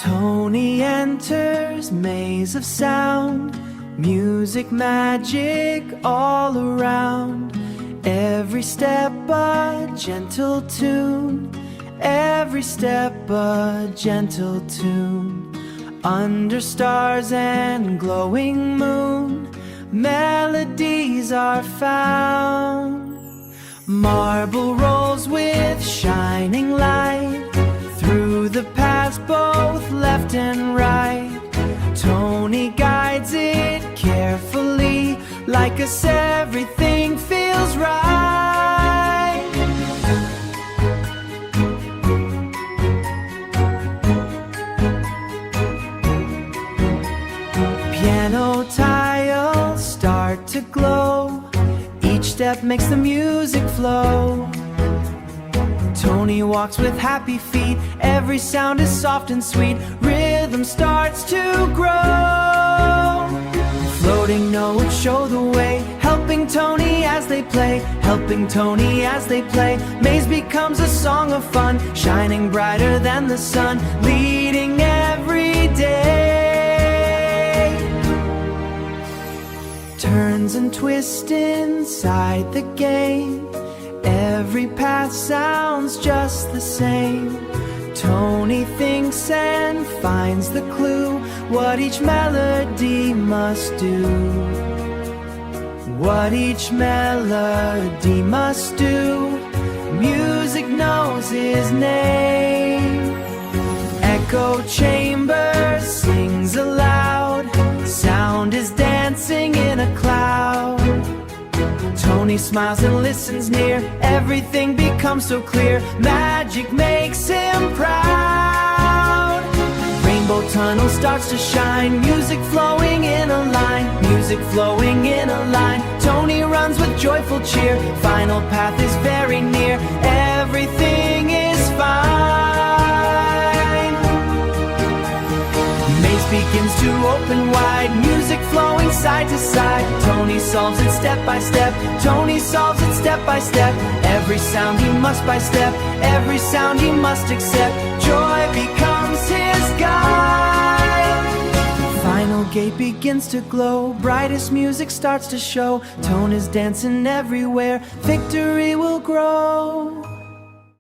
Tony enters, maze of sound, music magic all around. Every step a gentle tune, every step a gentle tune. Under stars and glowing moon, melodies are found. Marble rolls with shining light, through the past both left and right. Tony guides it carefully, like us everything feels right. Piano tiles start to glow, each step makes the music flow. Tony walks with happy feet, every sound is soft and sweet, rhythm starts to grow. Floating notes show the way, helping Tony as they play, helping Tony as they play. Maze becomes a song of fun, shining brighter than the sun, leading every day. Turns and twists inside the game, every path sounds just the same. Tony thinks and finds the clue, what each melody must do, what each melody must do. Music knows his name. Echo chamber sings aloud, sound is dancing in a cloud. Tony smiles and listens near, everything becomes so clear, magic makes him proud. Rainbow tunnel starts to shine, music flowing in a line, music flowing in a line. Tony runs with joyful cheer, final path is very near, everything is fine. Maze begins to open wide, music flowing side to side. Tony solves it step by step, Tony solves it step by step. Every sound he must by step, every sound he must accept. Joy becomes his guide. Final gate begins to glow, brightest music starts to show. Tone is dancing everywhere, victory will grow.